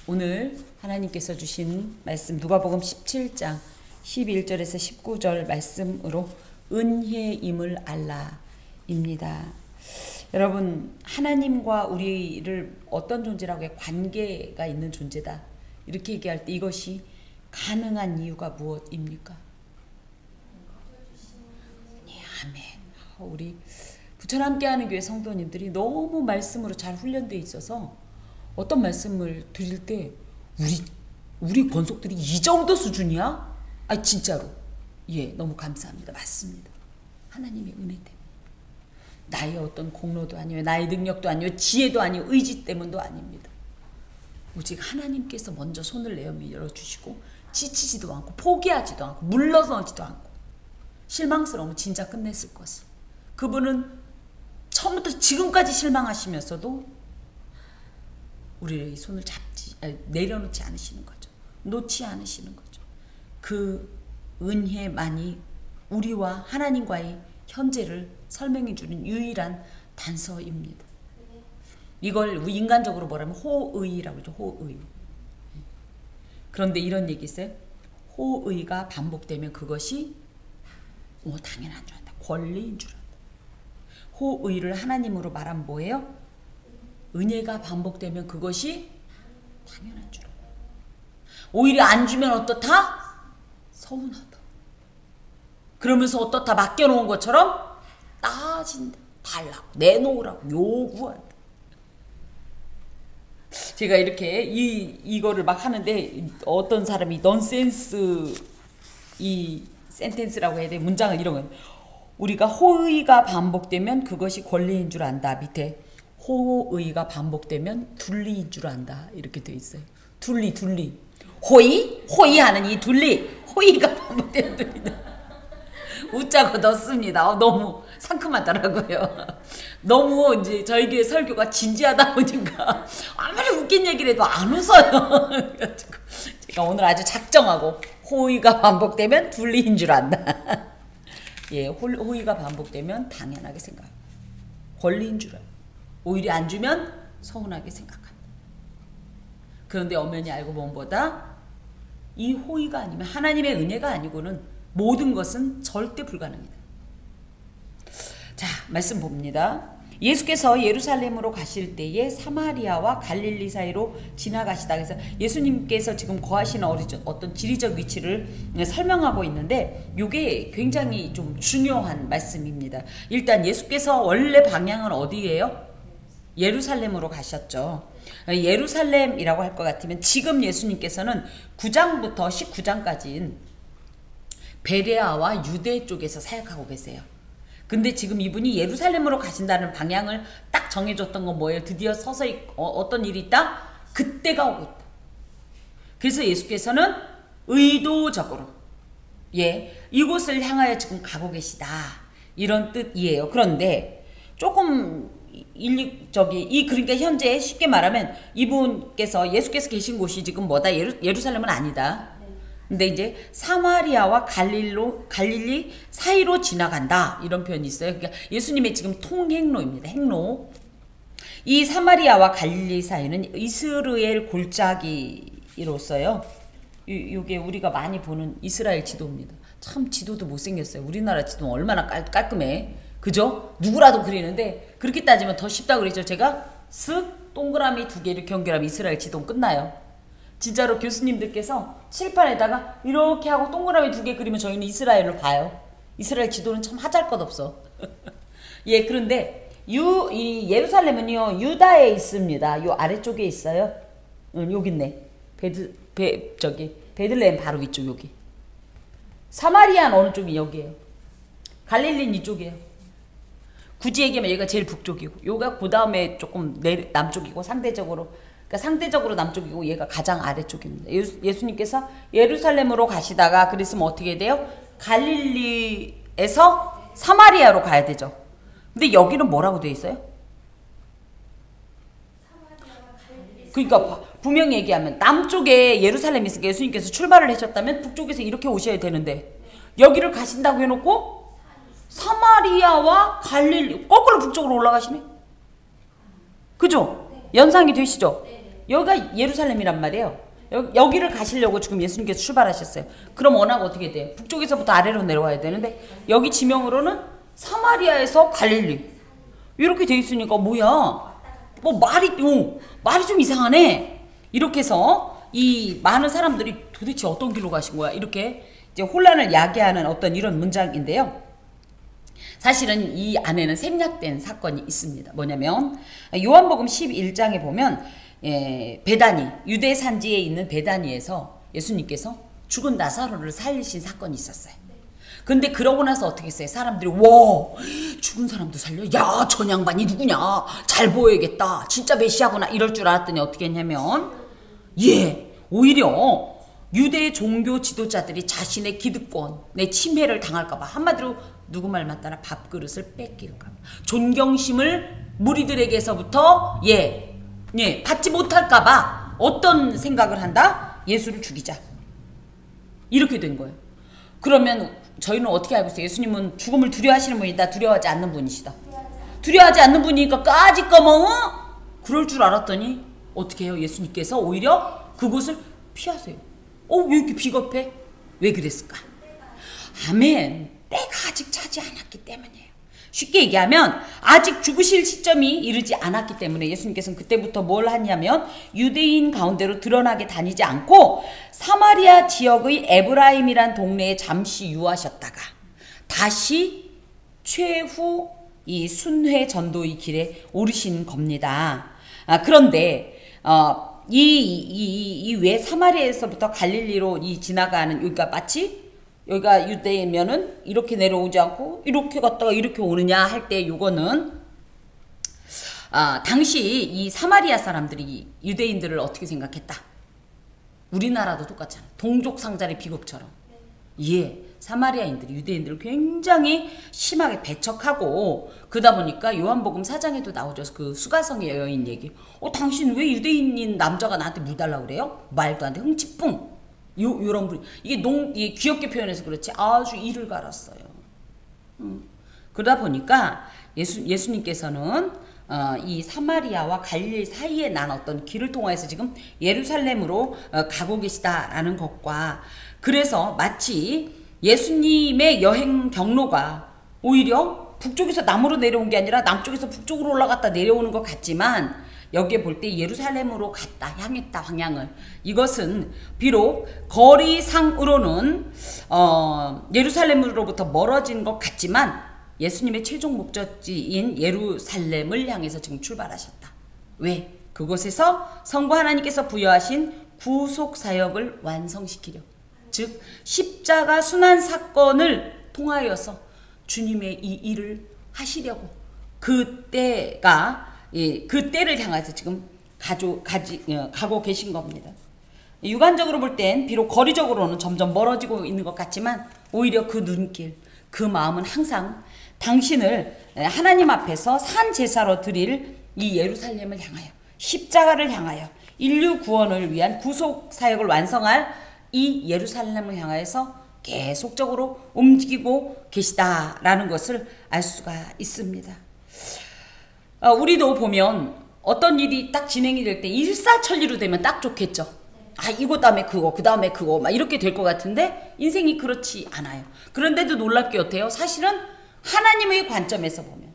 오늘 하나님께서 주신 말씀 누가복음 17장 11절에서 19절 말씀으로 은혜임을 알라입니다. 여러분, 하나님과 우리를 어떤 존재라고 해? 관계가 있는 존재다. 이렇게 얘기할 때 이것이 가능한 이유가 무엇입니까? 네, 아멘. 우리 부천 함께하는 교회 성도님들이 너무 말씀으로 잘 훈련되어 있어서 어떤 말씀을 드릴 때 우리 권속들이 이 정도 수준이야? 아, 진짜로. 예, 너무 감사합니다. 맞습니다. 하나님의 은혜 때문에. 나의 어떤 공로도 아니요, 나의 능력도 아니요, 지혜도 아니요, 의지 때문도 아닙니다. 오직 하나님께서 먼저 손을 내어 밀어주시고 지치지도 않고 포기하지도 않고 물러서지도 않고 실망스러우면 진짜 끝냈을 것을. 그분은 처음부터 지금까지 실망하시면서도 우리의 손을 내려놓지 않으시는 거죠. 놓지 않으시는 거죠. 그 은혜만이 우리와 하나님과의 현재를 설명해 주는 유일한 단서입니다. 이걸 인간적으로 뭐라면 호의라고 하죠. 호의. 그런데 이런 얘기 있어요. 호의가 반복되면 그것이 당연한 줄 안다. 권리인 줄 안다. 호의를 하나님으로 말하면 뭐예요? 은혜가 반복되면 그것이 당연한 줄 알아요. 오히려 안 주면 어떻다? 서운하다. 그러면서 어떻다? 맡겨놓은 것처럼 따진다. 달라고, 내놓으라고, 요구한다. 제가 이렇게 이거를 막 하는데 어떤 사람이 넌센스 이 센텐스라고 해야 돼. 문장을 이런 거. 우리가 호의가 반복되면 그것이 권리인 줄 안다. 밑에 호의가 반복되면 둘리인 줄 안다. 이렇게 돼 있어요. 둘리. 호의하는 이 둘리. 호의가 반복되는 둘리다. 웃자고 넣습니다. 너무 상큼하더라고요. 너무 이제 저희 교회 설교가 진지하다 보니까 아무리 웃긴 얘기를 해도 안 웃어요. 그래가지고 제가 오늘 아주 작정하고 호의가 반복되면 둘리인 줄 안다. 예, 호의가 반복되면 당연하게 생각해요. 권리인 줄 알아요. 오히려 안 주면 서운하게 생각한다. 그런데 엄연히 알고 보면 뭐다? 이 호의가 아니면 하나님의 은혜가 아니고는 모든 것은 절대 불가능이다. 자, 말씀 봅니다. 예수께서 예루살렘으로 가실 때에 사마리아와 갈릴리 사이로 지나가시다. 그래서 예수님께서 지금 거하시는 어떤 지리적 위치를 설명하고 있는데 이게 굉장히 좀 중요한 말씀입니다. 일단 예수께서 원래 방향은 어디예요? 예루살렘으로 가셨죠. 예루살렘이라고 할 것 같으면 지금 예수님께서는 9장부터 19장까지는 베레아와 유대 쪽에서 사역하고 계세요. 근데 지금 이분이 예루살렘으로 가신다는 방향을 딱 정해줬던 건 뭐예요? 드디어 서서 어떤 일이 있다? 그때가 오고 있다. 그래서 예수께서는 의도적으로 이곳을 향하여 지금 가고 계시다. 이런 뜻이에요. 그런데 조금 그러니까 현재 쉽게 말하면 이분께서 예수께서 계신 곳이 지금 뭐다? 예루살렘은 아니다. 근데 이제 사마리아와 갈릴리 사이로 지나간다. 이런 표현이 있어요. 그러니까 예수님의 지금 통행로입니다. 행로. 이 사마리아와 갈릴리 사이는 이스라엘 골짜기로서요. 이게 우리가 많이 보는 이스라엘 지도입니다. 참 지도도 못생겼어요. 우리나라 지도는 얼마나 깔끔해. 그죠? 누구라도 그리는데 그렇게 따지면 더 쉽다고 그랬죠. 제가 쓱 동그라미 2개 이렇게 연결하면 이스라엘 지도는 끝나요. 진짜로 교수님들께서 칠판에다가 이렇게 하고 동그라미 2개 그리면 저희는 이스라엘을 봐요. 이스라엘 지도는 참 하잘것없어. 예, 그런데 이 예루살렘은요 유다에 있습니다. 요 아래쪽에 있어요. 여기 있네. 베들레헴 바로 위쪽 여기. 사마리아는 어느 쪽이 여기에요. 갈릴리는 이쪽이에요. 굳이 얘기하면 얘가 제일 북쪽이고 요가 그 다음에 조금 남쪽이고 상대적으로 남쪽이고 얘가 가장 아래쪽입니다. 예수님께서 예루살렘으로 가시다가 그랬으면 어떻게 돼요? 갈릴리에서 사마리아로 가야 되죠. 근데 여기는 뭐라고 돼 있어요? 그러니까 분명히 얘기하면 남쪽에 예루살렘이 있으니까 예수님께서 출발을 하셨다면 북쪽에서 이렇게 오셔야 되는데 여기를 가신다고 해놓고 사마리아와 갈릴리 거꾸로 북쪽으로 올라가시네. 그죠? 연상이 되시죠? 여기가 예루살렘이란 말이에요. 여기를 가시려고 지금 예수님께서 출발하셨어요. 그럼 워낙 어떻게 돼요? 북쪽에서부터 아래로 내려와야 되는데 여기 지명으로는 사마리아에서 갈릴리 이렇게 돼 있으니까 뭐야? 뭐 말이 좀 이상하네. 이렇게 해서 이 많은 사람들이 도대체 어떤 길로 가신 거야? 이렇게 이제 혼란을 야기하는 어떤 이런 문장인데요. 사실은 이 안에는 생략된 사건이 있습니다. 뭐냐면 요한복음 11장에 보면 베다니, 유대 산지에 있는 베다니에서 예수님께서 죽은 나사로를 살리신 사건이 있었어요. 근데 그러고 나서 어떻게 했어요? 사람들이 와 죽은 사람도 살려? 야 저 양반이 누구냐? 잘 보여야겠다. 진짜 메시아구나. 이럴 줄 알았더니 어떻게 했냐면 오히려 유대 종교 지도자들이 자신의 기득권의 침해를 당할까봐 한마디로 누구 말만 따라 밥그릇을 뺏길까봐 존경심을 무리들에게서부터 받지 못할까봐 어떤 생각을 한다? 예수를 죽이자. 이렇게 된 거예요. 그러면 저희는 어떻게 알고 있어요? 예수님은 죽음을 두려워하시는 분이다. 두려워하지 않는 분이시다. 두려워하지 않는 분이니까 까짓거멍 그럴 줄 알았더니 어떻게 해요? 예수님께서 오히려 그곳을 피하세요. 왜 이렇게 비겁해? 왜 그랬을까? 아멘. 때가 아직 차지 않았기 때문이에요. 쉽게 얘기하면 아직 죽으실 시점이 이르지 않았기 때문에 예수님께서는 그때부터 뭘 하냐면 유대인 가운데로 드러나게 다니지 않고 사마리아 지역의 에브라임이란 동네에 잠시 유하셨다가 다시 최후 이 순회 전도의 길에 오르신 겁니다. 그런데 이 왜 사마리아에서부터 갈릴리로 지나가는 여기가 마치 여기가 유대면은 이렇게 내려오지 않고 이렇게 갔다가 이렇게 오느냐 할 때 요거는 당시 이 사마리아 사람들이 유대인들을 어떻게 생각했다? 우리나라도 똑같잖아. 동족상잔의 비극처럼. 사마리아인들이 유대인들을 굉장히 심하게 배척하고 그러다 보니까 요한복음 4장에도 나오죠. 그 수가성의 여인 얘기. 당신 왜 유대인인 남자가 나한테 물 달라고 그래요? 말도 안 돼. 흥치뿡. 요런 분. 이게 귀엽게 표현해서 그렇지 아주 이를 갈았어요. 그러다 보니까 예수님께서는 이 사마리아와 갈릴리 사이에 난 어떤 길을 통해서 지금 예루살렘으로 가고 계시다라는 것과 그래서 마치 예수님의 여행 경로가 오히려 북쪽에서 남으로 내려온 게 아니라 남쪽에서 북쪽으로 올라갔다 내려오는 것 같지만 여기에 볼 때 예루살렘으로 향했다 방향을. 이것은 비록 거리상으로는 예루살렘으로부터 멀어진 것 같지만 예수님의 최종 목적지인 예루살렘을 향해서 지금 출발하셨다. 왜? 그곳에서 성부 하나님께서 부여하신 구속 사역을 완성시키려. 즉 십자가 순환 사건을 통하여서 주님의 이 일을 하시려고 그 때를 향해서 지금 가고 계신 겁니다. 육안적으로 볼 땐 비록 거리적으로는 점점 멀어지고 있는 것 같지만 오히려 그 눈길, 그 마음은 항상 당신을 하나님 앞에서 산 제사로 드릴 이 예루살렘을 향하여 십자가를 향하여 인류 구원을 위한 구속 사역을 완성할 이 예루살렘을 향하여서 계속적으로 움직이고 계시다라는 것을 알 수가 있습니다. 우리도 보면 어떤 일이 딱 진행이 될 때 일사천리로 되면 딱 좋겠죠. 이거 다음에 그거, 그 다음에 그거 막 이렇게 될 것 같은데 인생이 그렇지 않아요. 그런데도 놀랍게 어때요? 사실은 하나님의 관점에서 보면.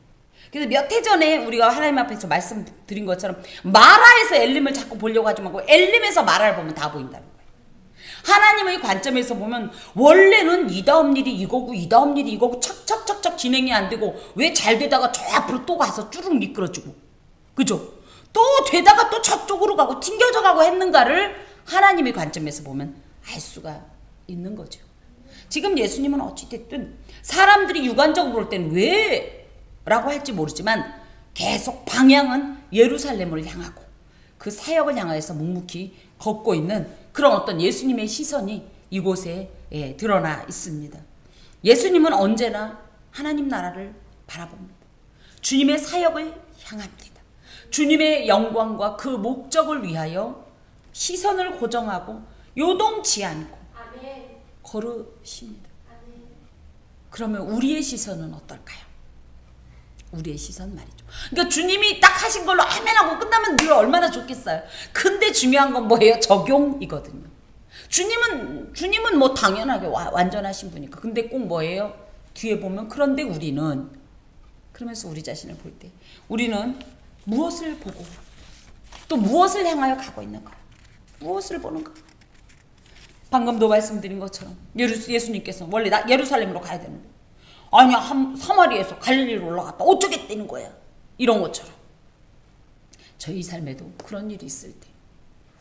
그래서 몇 해 전에 우리가 하나님 앞에서 말씀드린 것처럼 마라에서 엘림을 자꾸 보려고 하지 말고 엘림에서 마라를 보면 다 보인다는 거예요. 하나님의 관점에서 보면 원래는 이 다음 일이 이거고 이 다음 일이 이거고 척척척척 진행이 안 되고 왜 잘 되다가 저 앞으로 또 가서 쭈룩 미끄러지고 그죠? 또 되다가 또 저쪽으로 가고 튕겨져 가고 했는가를 하나님의 관점에서 보면 알 수가 있는 거죠. 지금 예수님은 어찌됐든 사람들이 육안적으로 볼 땐 왜? 라고 할지 모르지만 계속 방향은 예루살렘을 향하고 그 사역을 향해서 묵묵히 걷고 있는 그런 어떤 예수님의 시선이 이곳에 드러나 있습니다. 예수님은 언제나 하나님 나라를 바라봅니다. 주님의 사역을 향합니다. 주님의 영광과 그 목적을 위하여 시선을 고정하고 요동치 않고 걸으십니다. 그러면 우리의 시선은 어떨까요? 우리의 시선 말이죠. 그러니까 주님이 딱 하신 걸로 아멘 하고 끝나면 늘 얼마나 좋겠어요. 근데 중요한 건 뭐예요? 적용이거든요. 주님은 뭐 당연하게 완전하신 분이니까. 근데 꼭 뭐예요? 뒤에 보면 그런데 우리는, 그러면서 우리 자신을 볼 때 우리는 무엇을 보고 또 무엇을 향하여 가고 있는가? 무엇을 보는가? 방금도 말씀드린 것처럼 예수님께서 원래 예루살렘으로 가야 되는데 아니야 사마리아에서 갈릴리로 올라갔다 어쩌겠다는 거야. 이런 것처럼 저희 삶에도 그런 일이 있을 때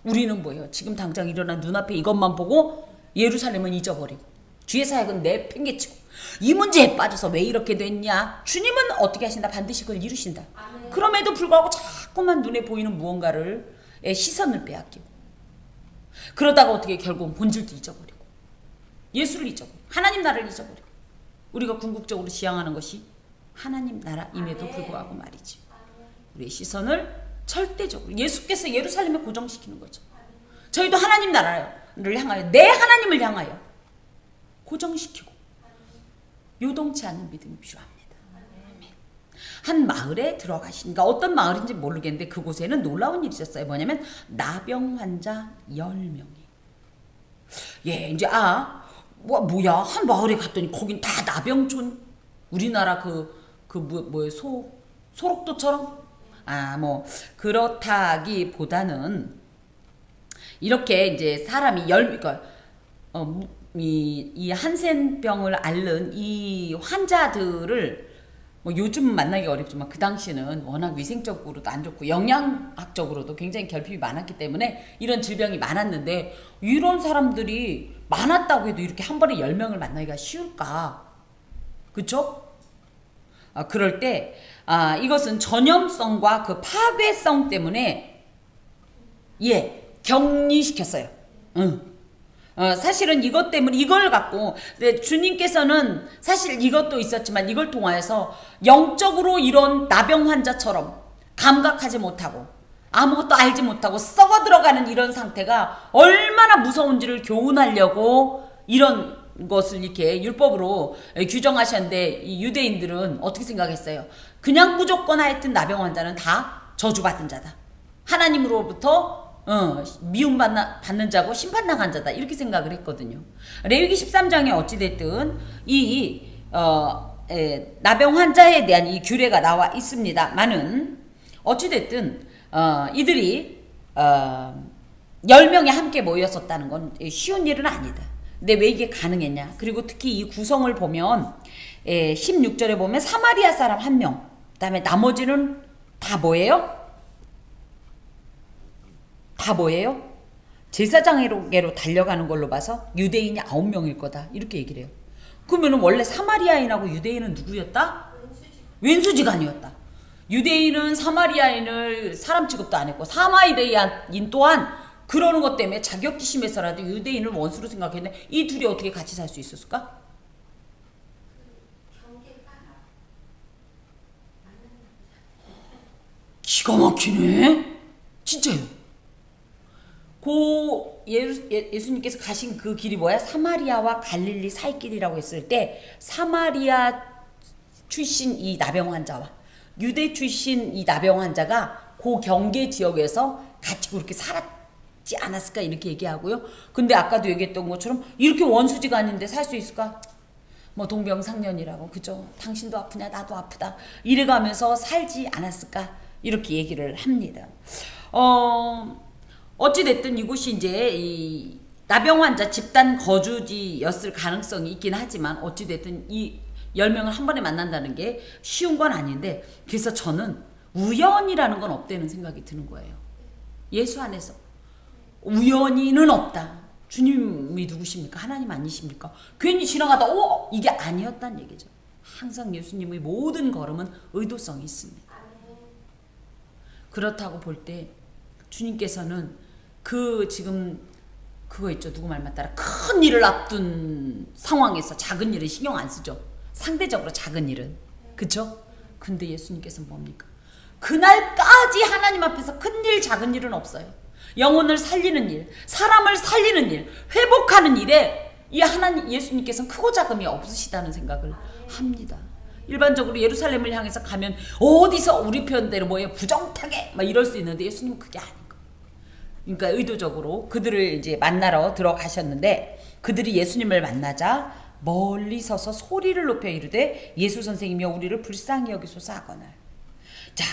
우리는 뭐예요? 지금 당장 일어난 눈앞에 이것만 보고 예루살렘은 잊어버리고 주의 사역은 내팽개치고 이 문제에 빠져서 왜 이렇게 됐냐? 주님은 어떻게 하신다? 반드시 그걸 이루신다. 아멘. 그럼에도 불구하고 자꾸만 눈에 보이는 무언가를 시선을 빼앗기고 그러다가 어떻게 결국은 본질도 잊어버리고 예수를 잊어버리고 하나님 나라를 잊어버리고 우리가 궁극적으로 지향하는 것이 하나님 나라임에도 불구하고 말이지. 우리의 시선을 절대적으로 예수께서 예루살렘에 고정시키는 거죠. 저희도 하나님 나라를 향하여 내 하나님을 향하여 고정시키고 요동치 않는 믿음이 필요합니다. 한 마을에 들어가시니까 어떤 마을인지 모르겠는데 그곳에는 놀라운 일이 있었어요. 뭐냐면 나병 환자 10명이 예 이제 뭐야 한 마을에 갔더니 거긴 다 나병촌 우리나라 뭐예요 소록도처럼 뭐 그렇다기보다는 이렇게 이제 사람이 그러니까 이 한센병을 앓는 이 환자들을 뭐 요즘 만나기 어렵지만 그 당시에는 워낙 위생적으로도 안 좋고 영양학적으로도 굉장히 결핍이 많았기 때문에 이런 질병이 많았는데 이런 사람들이 많았다고 해도 이렇게 한 번에 10명을 만나기가 쉬울까? 그쵸? 그럴 때 이것은 전염성과 그 파괴성 때문에 격리시켰어요. 사실은 이것 때문에 이걸 갖고 주님께서는 사실 이것도 있었지만 이걸 통하여서 영적으로 이런 나병 환자처럼 감각하지 못하고 아무것도 알지 못하고 썩어 들어가는 이런 상태가 얼마나 무서운지를 교훈하려고 이런 것을 이렇게 율법으로 규정하셨는데 이 유대인들은 어떻게 생각했어요? 그냥 무조건 하여튼 나병 환자는 다 저주받은 자다. 하나님으로부터 미움받는 자고 심판당한 자다. 이렇게 생각을 했거든요. 레위기 13장에 어찌됐든 이 나병 환자에 대한 이 규례가 나와 있습니다만은 어찌됐든 이들이 10명이 함께 모였었다는 건 쉬운 일은 아니다. 근데 왜 이게 가능했냐? 그리고 특히 이 구성을 보면 16절에 보면 사마리아 사람 1명 그 다음에 나머지는 다 뭐예요? 제사장에게로 달려가는 걸로 봐서 유대인이 9명일 거다. 이렇게 얘기를 해요. 그러면 원래 사마리아인하고 유대인은 누구였다? 왼수지간이었다. 유대인은 사마리아인을 사람 취급도 안 했고 사마리아인 또한 그러는 것 때문에 자격지 심해서라도 유대인을 원수로 생각했는데 이 둘이 어떻게 같이 살 수 있었을까? 기가 막히네. 진짜요. 예수님께서 가신 그 길이 뭐야? 사마리아와 갈릴리 사이길이라고 했을 때 사마리아 출신 이 나병 환자와 유대 출신 이 나병 환자가 그 경계 지역에서 같이 그렇게 살았지 않았을까 이렇게 얘기하고요. 근데 아까도 얘기했던 것처럼 이렇게 원수지가 아닌데 살 수 있을까? 뭐 동병상련이라고 그죠? 당신도 아프냐 나도 아프다 이래가면서 살지 않았을까 이렇게 얘기를 합니다. 어찌됐든 이곳이 이제 이 나병 환자 집단 거주지였을 가능성이 있긴 하지만 어찌됐든 이 10명을 한 번에 만난다는 게 쉬운 건 아닌데 그래서 저는 우연이라는 건 없다는 생각이 드는 거예요. 예수 안에서 우연히는 없다. 주님이 누구십니까? 하나님 아니십니까? 괜히 지나가다 이게 아니었다는 얘기죠. 항상 예수님의 모든 걸음은 의도성이 있습니다. 그렇다고 볼 때 주님께서는 지금 그거 있죠. 누구 말만 따라 큰 일을 앞둔 상황에서 작은 일은 신경 안 쓰죠. 상대적으로 작은 일은. 그쵸? 근데 예수님께서는 뭡니까? 그날까지 하나님 앞에서 큰 일 작은 일은 없어요. 영혼을 살리는 일, 사람을 살리는 일, 회복하는 일에 이 예수님께서는 크고 작음이 없으시다는 생각을 합니다. 일반적으로 예루살렘을 향해서 가면 어디서 우리 표현대로 뭐예요? 부정타게 막 이럴 수 있는데 예수님은 그게 아닌 거예요. 그러니까 의도적으로 그들을 이제 만나러 들어가셨는데 그들이 예수님을 만나자 멀리 서서 소리를 높여 이르되 예수 선생님이여 우리를 불쌍히 여기소서 하거늘. 자,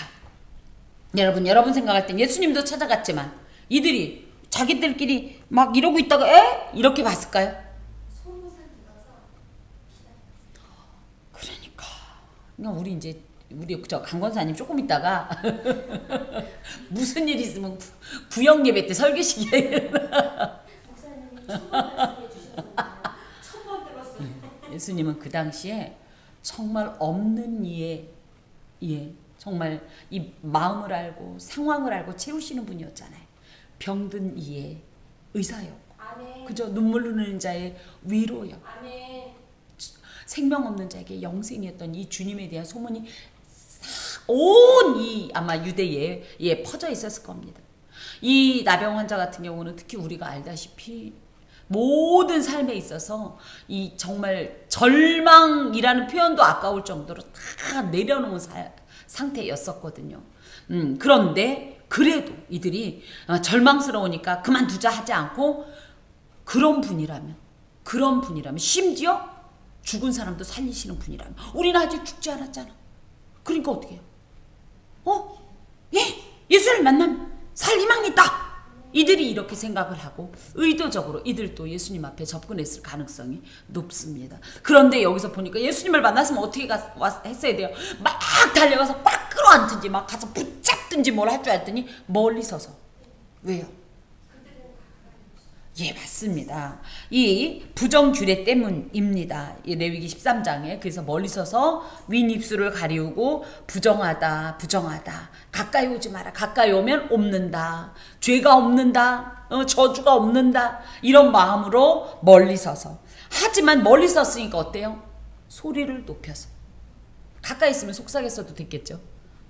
여러분 생각할 땐 예수님도 찾아갔지만 이들이 자기들끼리 막 이러고 있다가 에? 이렇게 봤을까요? 그러니까 우리 저 강권사님 조금 있다가 무슨 일 있으면 구역 예배 때 설교시켜야 목사님이 처음 말씀해 주셨잖아요. 처음 들었어요. 예수님은 그 당시에 정말 없는 이에 정말 이 마음을 알고 상황을 알고 채우시는 분이었잖아요. 병든 이의 의사였고, 아멘. 그저 눈물 흘리는 자의 위로였고, 아멘. 생명 없는 자에게 영생이었던 이 주님에 대한 소문이 온 이 아마 유대에 퍼져 있었을 겁니다. 이 나병 환자 같은 경우는 특히 우리가 알다시피 모든 삶에 있어서 이 정말 절망이라는 표현도 아까울 정도로 다 내려놓은 상태였었거든요. 그런데 그래도 이들이 절망스러우니까 그만두자 하지 않고 그런 분이라면 심지어 죽은 사람도 살리시는 분이라면 우리는 아직 죽지 않았잖아. 그러니까 어떻게 해요? 예수를 만나면 살 희망이 있다. 이들이 이렇게 생각을 하고 의도적으로 이들도 예수님 앞에 접근했을 가능성이 높습니다. 그런데 여기서 보니까 예수님을 만났으면 어떻게 했어야 돼요? 막 달려가서 꽉 끌어안든지 막 가서 붙잡든지 뭘 할 줄 알았더니 멀리 서서. 왜요? 예, 맞습니다. 이 부정규례 때문입니다. 이 레위기 13장에 그래서 멀리 서서 윗입술을 가리우고 부정하다 가까이 오지 마라. 가까이 오면 옵는다. 죄가 없는다. 저주가 없는다. 이런 마음으로 멀리 서서. 하지만 멀리 섰으니까 어때요? 소리를 높여서. 가까이 있으면 속삭였어도 됐겠죠.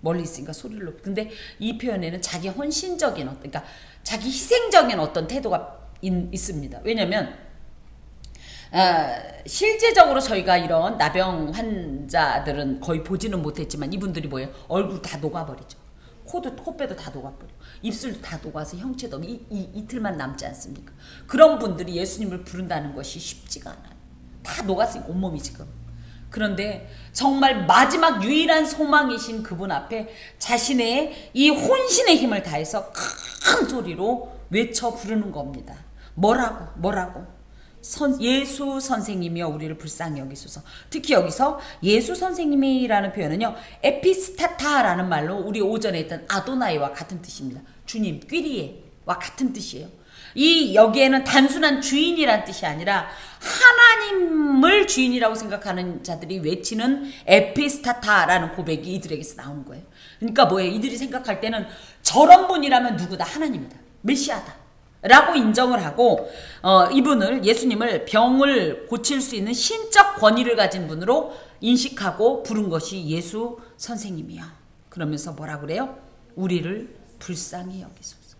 멀리 있으니까 소리를 높여. 근데 이 표현에는 자기 헌신적인 그러니까 자기 희생적인 어떤 태도가 있습니다. 왜냐하면 실제적으로 저희가 이런 나병 환자들은 거의 보지는 못했지만 이분들이 뭐예요? 얼굴 다 녹아버리죠. 코빼도 다 녹아버려. 입술도 다 녹아서 형체도 이틀만 남지 않습니까? 그런 분들이 예수님을 부른다는 것이 쉽지가 않아요. 다 녹았으니까 온몸이 지금. 그런데 정말 마지막 유일한 소망이신 그분 앞에 자신의 이 혼신의 힘을 다해서 큰 소리로 외쳐 부르는 겁니다. 뭐라고? 예수 선생님이여 우리를 불쌍히 여기소서. 특히 여기서 예수 선생님이라는 표현은요, 에피스타타라는 말로 우리 오전에 했던 아도나이와 같은 뜻입니다. 주님, 퀴리에와 같은 뜻이에요. 여기에는 단순한 주인이란 뜻이 아니라 하나님을 주인이라고 생각하는 자들이 외치는 에피스타타라는 고백이 이들에게서 나오는 거예요. 그러니까 뭐예요? 이들이 생각할 때는 저런 분이라면 누구다? 하나님이다. 메시아다. 라고 인정을 하고 이분을 예수님을 병을 고칠 수 있는 신적 권위를 가진 분으로 인식하고 부른 것이 예수 선생님이야. 그러면서 뭐라 그래요? 우리를 불쌍히 여기소서.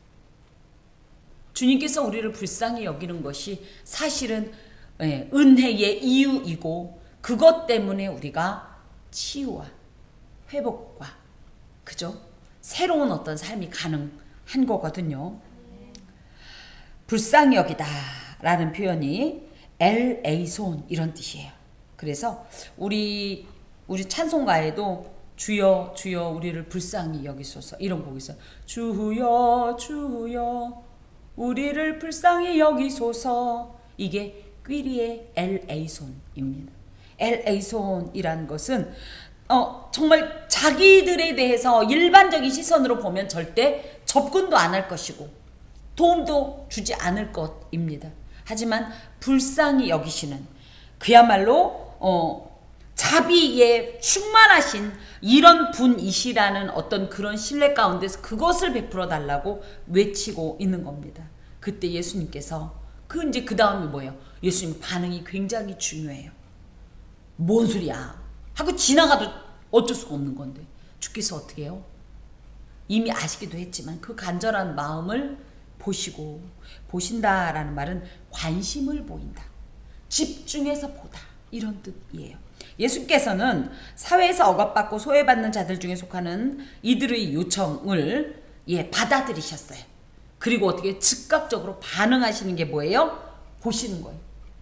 주님께서 우리를 불쌍히 여기는 것이 사실은 은혜의 이유이고 그것 때문에 우리가 치유와 회복과 그죠? 새로운 어떤 삶이 가능한 거거든요. 불쌍히 여기다 라는 표현이 엘에이손 이런 뜻이에요. 그래서 우리 찬송가에도 주여 주여 우리를 불쌍히 여기소서 이런 곡이 있어요. 주여 주여 우리를 불쌍히 여기소서. 이게 퀴리의 엘에이손입니다. 엘에이손이라는 것은 정말 자기들에 대해서 일반적인 시선으로 보면 절대 접근도 안 할 것이고 도움도 주지 않을 것입니다. 하지만 불쌍히 여기시는 그야말로 자비에 충만하신 이런 분이시라는 어떤 그런 신뢰 가운데서 그것을 베풀어 달라고 외치고 있는 겁니다. 그때 예수님께서 이제 그 다음이 뭐예요? 예수님 반응이 굉장히 중요해요. 뭔 소리야? 하고 지나가도 어쩔 수가 없는 건데 주께서 어떻게 해요? 이미 아시기도 했지만 그 간절한 마음을 보신다라는 말은 관심을 보인다. 집중해서 보다. 이런 뜻이에요. 예수께서는 사회에서 억압받고 소외받는 자들 중에 속하는 이들의 요청을 받아들이셨어요. 그리고 어떻게 즉각적으로 반응하시는 게 뭐예요? 보시는 거예요.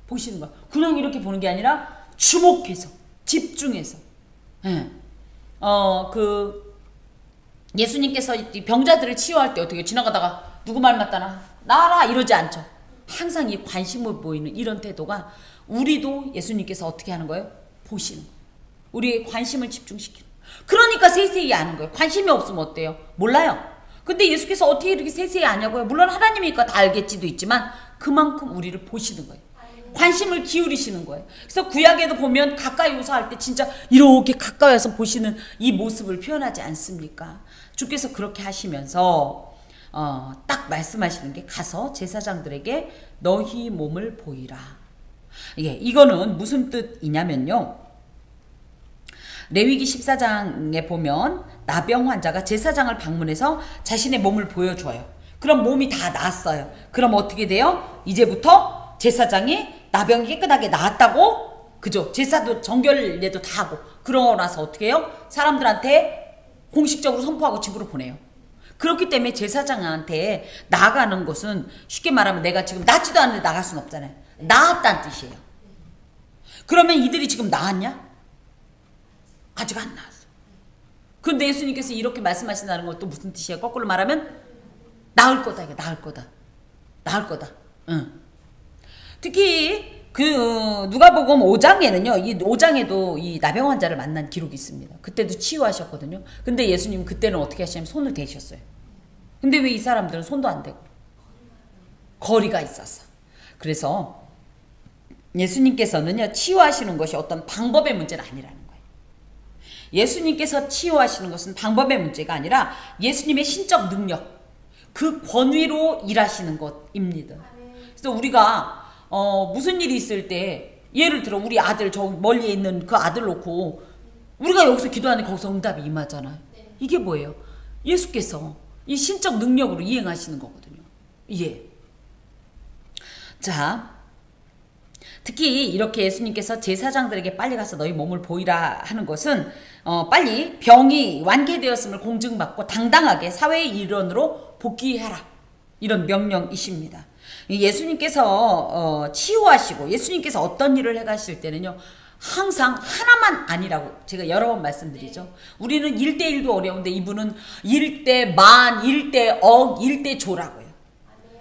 보시는 거. 그냥 이렇게 보는 게 아니라 주목해서, 집중해서. 예수님께서 병자들을 치유할 때 어떻게 지나가다가 누구 말 맞다나 나라 이러지 않죠. 항상 이 관심을 보이는 이런 태도가 우리도 예수님께서 어떻게 하는 거예요? 보시는 거예요. 우리의 관심을 집중시키는 거예요. 그러니까 세세히 아는 거예요. 관심이 없으면 어때요? 몰라요. 근데 예수께서 어떻게 이렇게 세세히 아냐고요? 물론 하나님이니까 다 알겠지도 있지만 그만큼 우리를 보시는 거예요. 관심을 기울이시는 거예요. 그래서 구약에도 보면 가까이 오서 할 때 진짜 이렇게 가까이 와서 보시는 이 모습을 표현하지 않습니까? 주께서 그렇게 하시면서 딱 말씀하시는 게 가서 제사장들에게 너희 몸을 보이라. 이거는 무슨 뜻이냐면요. 레위기 14장에 보면 나병 환자가 제사장을 방문해서 자신의 몸을 보여줘요. 그럼 몸이 다 나았어요. 그럼 어떻게 돼요? 이제부터 제사장이 나병이 깨끗하게 나았다고, 그죠? 제사도 정결례도 다 하고 그러고 나서 어떻게 해요? 사람들한테 공식적으로 선포하고 집으로 보내요. 그렇기 때문에 제사장한테 나가는 것은 쉽게 말하면 내가 지금 낫지도 않는데 나갈 수는 없잖아요. 나았다는 뜻이에요. 그러면 이들이 지금 나았냐? 아직 안 나았어. 그런데 예수님께서 이렇게 말씀하신다는 건 또 무슨 뜻이에요? 거꾸로 말하면 나을 거다. 이게 나을 거다. 나을 거다. 응. 특히 누가복음 5장에는요. 이 5장에도 이 나병 환자를 만난 기록이 있습니다. 그때도 치유하셨거든요. 근데 예수님 그때는 어떻게 하시냐면 손을 대셨어요. 근데 왜 이 사람들은 손도 안 대고 거리가 있었어. 그래서 예수님께서는요. 치유하시는 것이 어떤 방법의 문제는 아니라는 거예요. 예수님께서 치유하시는 것은 방법의 문제가 아니라 예수님의 신적 능력, 그 권위로 일하시는 것입니다. 그래서 우리가 무슨 일이 있을 때 예를 들어 우리 아들 저 멀리에 있는 그 아들 놓고 우리가 여기서 기도하는 거기서 응답이 임하잖아요. 이게 뭐예요? 예수께서 이 신적 능력으로 이행하시는 거거든요. 자, 특히 이렇게 예수님께서 제사장들에게 빨리 가서 너희 몸을 보이라 하는 것은 빨리 병이 완쾌되었음을 공증받고 당당하게 사회의 일원으로 복귀해라. 이런 명령이십니다. 예수님께서 치유하시고 예수님께서 어떤 일을 해가실 때는요. 항상 하나만 아니라고 제가 여러 번 말씀드리죠. 우리는 1대1도 어려운데 이분은 1대 만, 1대 억, 1대 조라고요.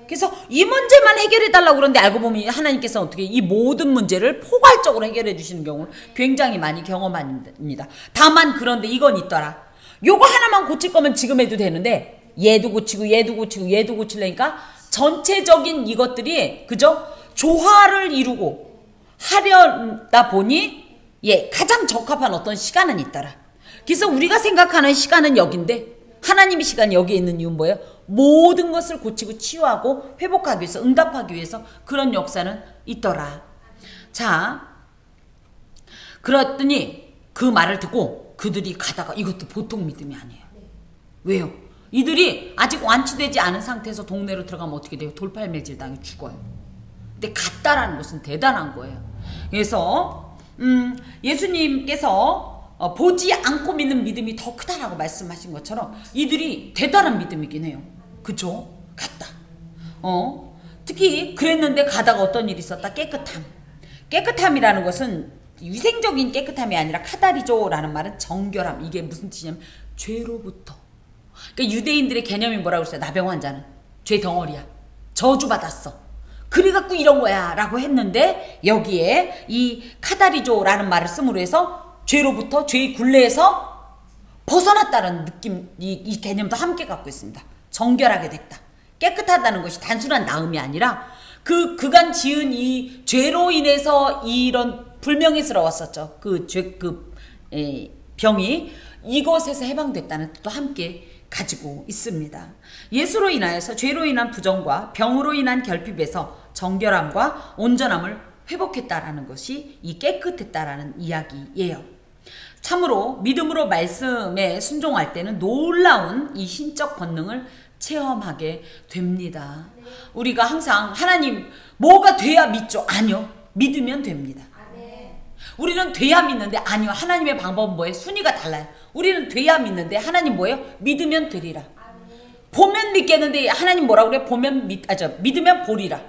그래서 이 문제만 해결해 달라고 그러는데 알고 보면 하나님께서 어떻게 이 모든 문제를 포괄적으로 해결해 주시는 경우를 굉장히 많이 경험합니다. 다만 그런데 이건 있더라. 요거 하나만 고칠 거면 지금 해도 되는데 얘도 고치고 얘도 고치고 얘도 고치려니까 전체적인 이것들이 그죠? 조화를 이루고 하려다 보니 가장 적합한 어떤 시간은 있더라. 그래서 우리가 생각하는 시간은 여긴데 하나님의 시간이 여기에 있는 이유는 뭐예요? 모든 것을 고치고 치유하고 회복하기 위해서 응답하기 위해서 그런 역사는 있더라. 자, 그랬더니 그 말을 듣고 그들이 가다가 이것도 보통 믿음이 아니에요. 왜요? 이들이 아직 완치되지 않은 상태에서 동네로 들어가면 어떻게 돼요? 돌팔매질 당해 죽어요. 근데 갔다라는 것은 대단한 거예요. 그래서 예수님께서 보지 않고 믿는 믿음이 더 크다라고 말씀하신 것처럼 이들이 대단한 믿음이긴 해요. 그죠? 갔다. 특히 그랬는데 가다가 어떤 일이 있었다? 깨끗함. 깨끗함이라는 것은 위생적인 깨끗함이 아니라 카다리조라는 말은 정결함. 이게 무슨 뜻이냐면 죄로부터. 그러니까 유대인들의 개념이 뭐라고 그랬어요? 나병 환자는 죄 덩어리야. 저주받았어. 그래갖고 이런 거야 라고 했는데 여기에 이 카다리조라는 말을 쓰므로 해서 죄로부터 죄의 굴레에서 벗어났다는 느낌, 이 개념도 함께 갖고 있습니다. 정결하게 됐다. 깨끗하다는 것이 단순한 나음이 아니라 그간 지은 이 죄로 인해서 이런 불명예스러웠었죠. 병이 이것에서 해방됐다는 뜻도 함께 가지고 있습니다. 예수로 인하여서 죄로 인한 부정과 병으로 인한 결핍에서 정결함과 온전함을 회복했다라는 것이 이 깨끗했다라는 이야기예요. 참으로 믿음으로 말씀에 순종할 때는 놀라운 이 신적 권능을 체험하게 됩니다. 우리가 항상 하나님 뭐가 돼야 믿죠? 아니요. 믿으면 됩니다. 우리는 돼야 믿는데 아니요. 하나님의 방법은 뭐예요? 순위가 달라요. 우리는 돼야 믿는데 하나님 뭐예요? 믿으면 되리라. 보면 믿겠는데 하나님 뭐라고 그래요? 믿으면 보리라.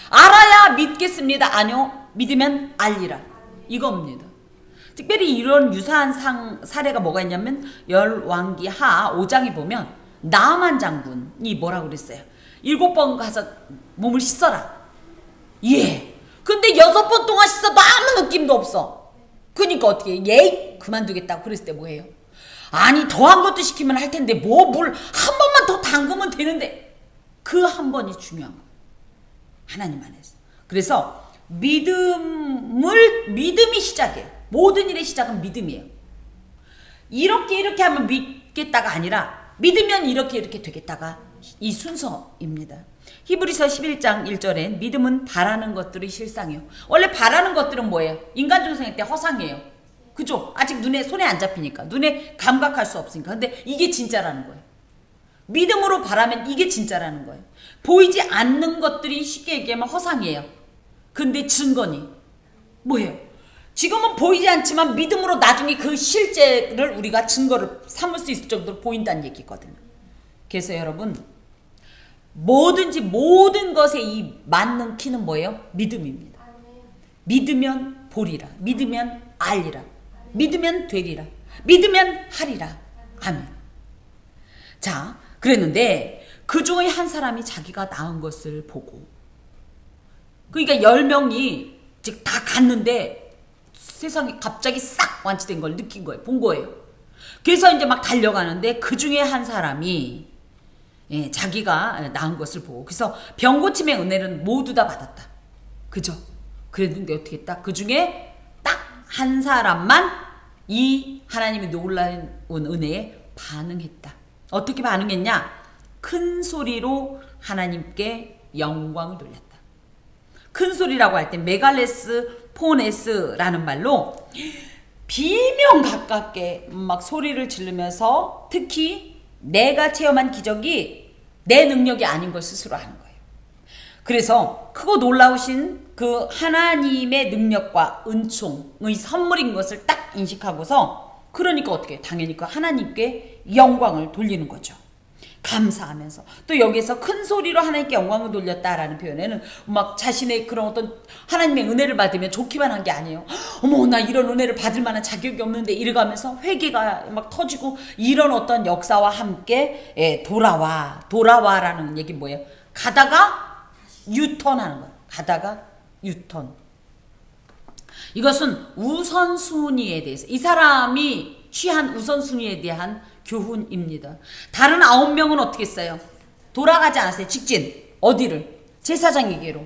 알아야 믿겠습니다. 아니요. 믿으면 알리라. 이겁니다. 특별히 이런 유사한 사례가 뭐가 있냐면 열왕기 하 5장에 보면 나아만 장군이 뭐라고 그랬어요? 7번 가서 몸을 씻어라. 예. 근데 6번 동안 씻어도 아무 느낌도 없어. 그러니까 어떻게 해? 예? 그만두겠다고 그랬을 때 뭐예요? 아니 더한 것도 시키면 할 텐데 뭐 물 한 번만 더 담그면 되는데 그 한 번이 중요한 거예요. 하나님 안에서. 그래서 믿음이 시작이에요. 모든 일의 시작은 믿음이에요. 이렇게 하면 믿겠다가 아니라 믿으면 이렇게 되겠다가 이 순서입니다. 히브리서 11장 1절엔 믿음은 바라는 것들의 실상이요. 원래 바라는 것들은 뭐예요? 인간 중생일 때 허상이에요. 그죠? 아직 손에 안 잡히니까. 눈에 감각할 수 없으니까. 근데 이게 진짜라는 거예요. 믿음으로 바라면 이게 진짜라는 거예요. 보이지 않는 것들이 쉽게 얘기하면 허상이에요. 근데 증거니 뭐예요? 지금은 보이지 않지만 믿음으로 나중에 그 실제를 우리가 증거를 삼을 수 있을 정도로 보인다는 얘기거든요. 그래서 여러분 뭐든지 모든 것에 이 맞는 키는 뭐예요? 믿음입니다. 믿으면 보리라. 믿으면 알리라. 믿으면 되리라. 믿으면 하리라. 아멘. 자, 그랬는데 그 중에 한 사람이 자기가 낳은 것을 보고 그러니까 10명이 즉 다 갔는데 세상이 갑자기 싹 완치된 걸 느낀 거예요. 본 거예요. 그래서 이제 막 달려가는데 그 중에 한 사람이 자기가 낳은 것을 보고 그래서 병고침의 은혜는 모두 다 받았다. 그죠? 그랬는데 어떻게 했다? 그 중에 딱 한 사람만 이 하나님의 놀라운 은혜에 반응했다. 어떻게 반응했냐? 큰 소리로 하나님께 영광을 돌렸다. 큰 소리라고 할 때 메갈레스 포네스라는 말로 비명 가깝게 막 소리를 지르면서 특히 내가 체험한 기적이 내 능력이 아닌 걸 스스로 하는 거예요. 그래서 크고 놀라우신 그 하나님의 능력과 은총의 선물인 것을 딱 인식하고서 그러니까 어떻게 당연히 그 하나님께 영광을 돌리는 거죠. 감사하면서 또 여기서 큰 소리로 하나님께 영광을 돌렸다라는 표현에는 막 자신의 그런 어떤 하나님의 은혜를 받으면 좋기만 한 게 아니에요. 어머 나 이런 은혜를 받을 만한 자격이 없는데 이래가면서 회개가 막 터지고 이런 어떤 역사와 함께 돌아와라는 얘기 뭐예요? 가다가 유턴하는 거예요. 가다가 유턴. 이것은 우선순위에 대해서 이 사람이 취한 우선순위에 대한 교훈입니다. 다른 9명은 어떻게 했어요? 돌아가지 않았어요. 직진. 어디를? 제사장에게로.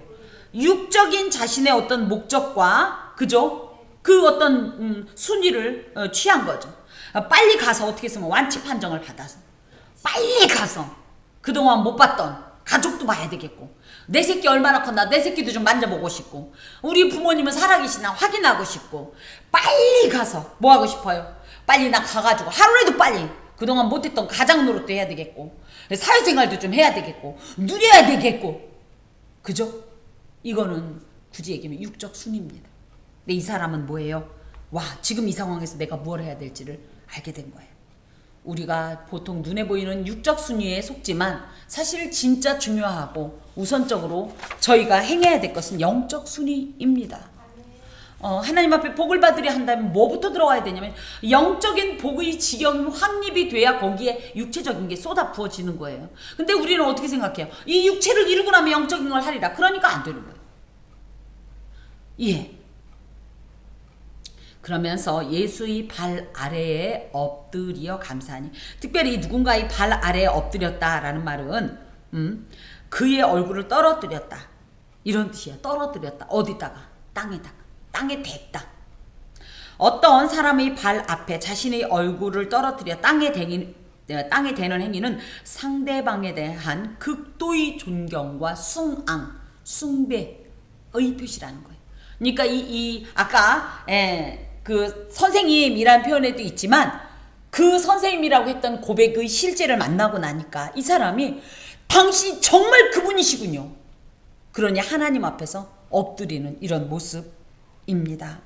육적인 자신의 어떤 목적과 그죠? 그 어떤 순위를 취한 거죠. 빨리 가서 어떻게 했으면 완치 판정을 받아서 빨리 가서 그동안 못 봤던 가족도 봐야 되겠고 내 새끼 얼마나 컸나 내 새끼도 좀 만져보고 싶고 우리 부모님은 살아계시나 확인하고 싶고 빨리 가서 뭐 하고 싶어요? 빨리 나 가가지고 하루라도 빨리 그동안 못했던 가장 노릇도 해야 되겠고 사회생활도 좀 해야 되겠고 누려야 되겠고 그죠? 이거는 굳이 얘기하면 육적 순위입니다. 근데 이 사람은 뭐예요? 와 지금 이 상황에서 내가 뭘 해야 될지를 알게 된 거예요. 우리가 보통 눈에 보이는 육적 순위에 속지만 사실 진짜 중요하고 우선적으로 저희가 행해야 될 것은 영적 순위입니다. 하나님 앞에 복을 받으려 한다면 뭐부터 들어가야 되냐면 영적인 복의 지경이 확립이 돼야 거기에 육체적인 게 쏟아 부어지는 거예요. 근데 우리는 어떻게 생각해요? 이 육체를 이루고 나면 영적인 걸 하리라. 그러니까 안 되는 거예요. 예. 그러면서 예수의 발 아래에 엎드려 감사하니 특별히 누군가의 발 아래에 엎드렸다라는 말은 그의 얼굴을 떨어뜨렸다. 이런 뜻이야. 떨어뜨렸다. 어디다가? 땅에다가. 땅에 댔다. 어떤 사람의 발 앞에 자신의 얼굴을 떨어뜨려 땅에 대는 행위는 상대방에 대한 극도의 존경과 숭배의 표시라는 거예요. 그러니까 아까 그 선생님이란 표현에도 있지만 그 선생님이라고 했던 고백의 실제를 만나고 나니까 이 사람이 당신이 정말 그분이시군요. 그러니 하나님 앞에서 엎드리는 이런 모습입니다.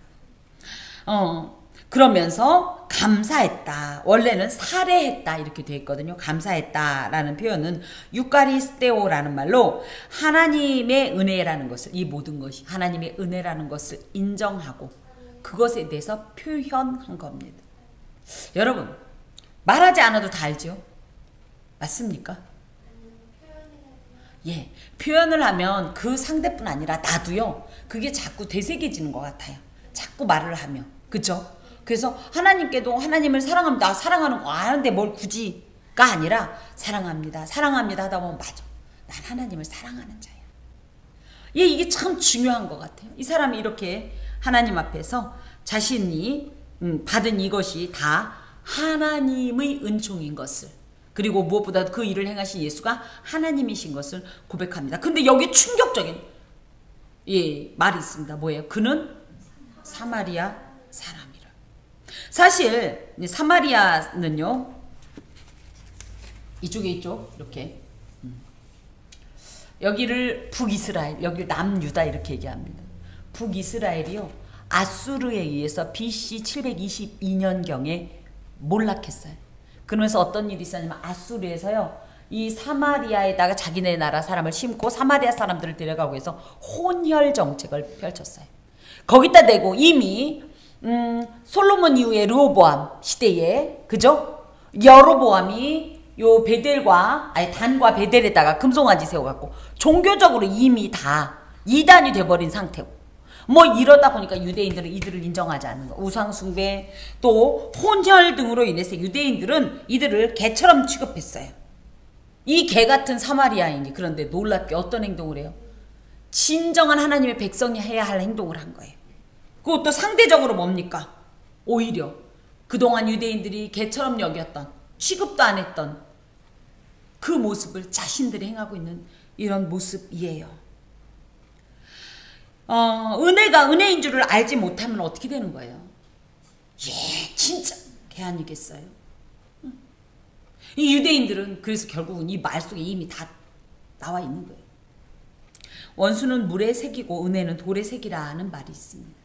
그러면서 감사했다. 원래는 살해했다 이렇게 되어 있거든요. 감사했다라는 표현은 유카리스테오라는 말로 하나님의 은혜라는 것을, 이 모든 것이 하나님의 은혜라는 것을 인정하고 그것에 대해서 표현한 겁니다. 여러분, 말하지 않아도 다 알죠? 맞습니까? 예, 표현을 하면 그 상대뿐 아니라 나도요, 그게 자꾸 되새겨지는 것 같아요. 자꾸 말을 하면. 그죠? 그래서 하나님께도 하나님을 사랑합니다. 나 사랑하는 거 아는데 뭘 굳이가 아니라 사랑합니다. 사랑합니다 하다 보면 맞아. 난 하나님을 사랑하는 자야. 예, 이게 참 중요한 것 같아요. 이 사람이 이렇게 하나님 앞에서 자신이 받은 이것이 다 하나님의 은총인 것을, 그리고 무엇보다도 그 일을 행하신 예수가 하나님이신 것을 고백합니다. 근데 여기 충격적인 말이 있습니다. 뭐예요? 그는 사마리아 사람이라. 사실 사마리아는요, 이쪽에 있죠. 이렇게 여기를 북이스라엘, 여기를 남유다 이렇게 얘기합니다. 북이스라엘이요, 아수르에 의해서 BC 722년경에 몰락했어요. 그러면서 어떤 일이 있었냐면 아수르에서요, 이 사마리아에다가 자기네 나라 사람을 심고 사마리아 사람들을 데려가고 해서 혼혈 정책을 펼쳤어요. 거기다 대고 이미 솔로몬 이후에 르호보암 시대에, 그죠? 여로보암이 요 베델과, 아니 단과 베델에다가 금송아지 세워갖고 종교적으로 이미 다 이단이 돼버린 상태고, 뭐 이러다 보니까 유대인들은 이들을 인정하지 않는 거, 우상숭배 또 혼혈 등으로 인해서 유대인들은 이들을 개처럼 취급했어요. 이 개 같은 사마리아인이 그런데 놀랍게 어떤 행동을 해요? 진정한 하나님의 백성이 해야 할 행동을 한 거예요. 그것도 상대적으로 뭡니까? 오히려 그동안 유대인들이 개처럼 여겼던, 취급도 안 했던 그 모습을 자신들이 행하고 있는 이런 모습이에요. 은혜가 은혜인 줄을 알지 못하면 어떻게 되는 거예요? 진짜 개 아니겠어요? 이 유대인들은 그래서 결국은 이 말 속에 이미 다 나와 있는 거예요. 원수는 물에 새기고 은혜는 돌에 새기라는 말이 있습니다.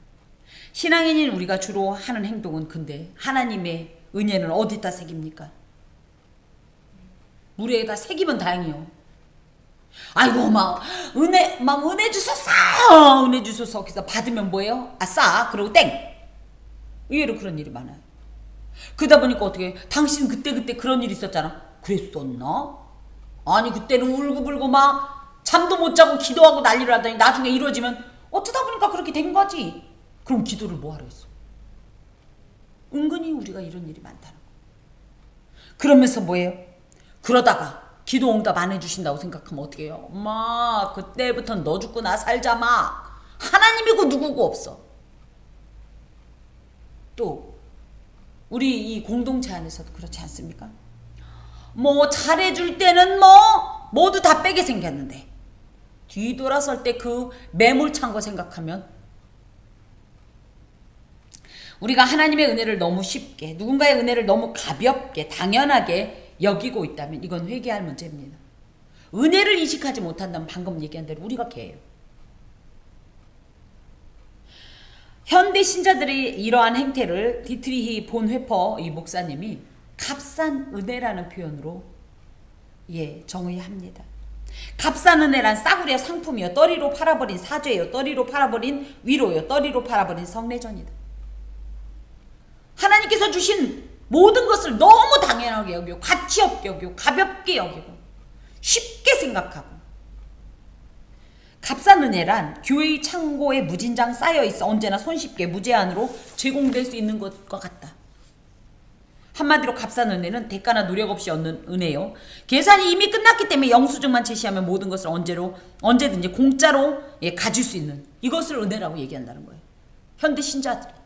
신앙인인 우리가 주로 하는 행동은, 근데 하나님의 은혜는 어디다 새깁니까? 물에다 새기면 다행이요. 아이고 막 은혜 주소서, 은혜 주소서. 그래서 받으면 뭐예요? 아싸, 그러고 땡. 의외로 그런 일이 많아요. 그러다 보니까 어떻게, 당신 그때 그런 일 있었잖아. 그랬었나? 아니 그때는 울고불고 막 잠도 못 자고 기도하고 난리를 하더니 나중에 이루어지면 어쩌다 보니까 그렇게 된 거지. 그럼 기도를 뭐하러 했어? 은근히 우리가 이런 일이 많다는 거. 그러면서 뭐예요? 그러다가 기도 응답 안 해주신다고 생각하면 어떻게 해요? 엄마 그때부터 너 죽고 나 살자 막 하나님이고 누구고 없어. 또 우리 이 공동체 안에서도 그렇지 않습니까? 뭐 잘해줄 때는 뭐 모두 다 빼게 생겼는데 뒤돌아설 때 그 매몰찬 거 생각하면 우리가 하나님의 은혜를 너무 쉽게, 누군가의 은혜를 너무 가볍게 당연하게 여기고 있다면 이건 회개할 문제입니다. 은혜를 인식하지 못한다면 방금 얘기한 대로 우리가 개예요. 현대 신자들이 이러한 행태를 디트리히 본 회퍼 이 목사님이 값싼 은혜라는 표현으로 정의합니다. 값싼 은혜란 싸구려 상품이요, 떨이로 팔아버린 사죄요, 떨이로 팔아버린 위로요, 떨이로 팔아버린 성례전이다. 하나님께서 주신 모든 것을 너무 당연하게 여기고 가치 없게 여기고 가볍게 여기고 쉽게 생각하고, 값싼 은혜란 교회의 창고에 무진장 쌓여있어 언제나 손쉽게 무제한으로 제공될 수 있는 것과 같다. 한마디로 값싼 은혜는 대가나 노력 없이 얻는 은혜요, 계산이 이미 끝났기 때문에 영수증만 제시하면 모든 것을 언제든지 공짜로 가질 수 있는 이것을 은혜라고 얘기한다는 거예요. 현대 신자들이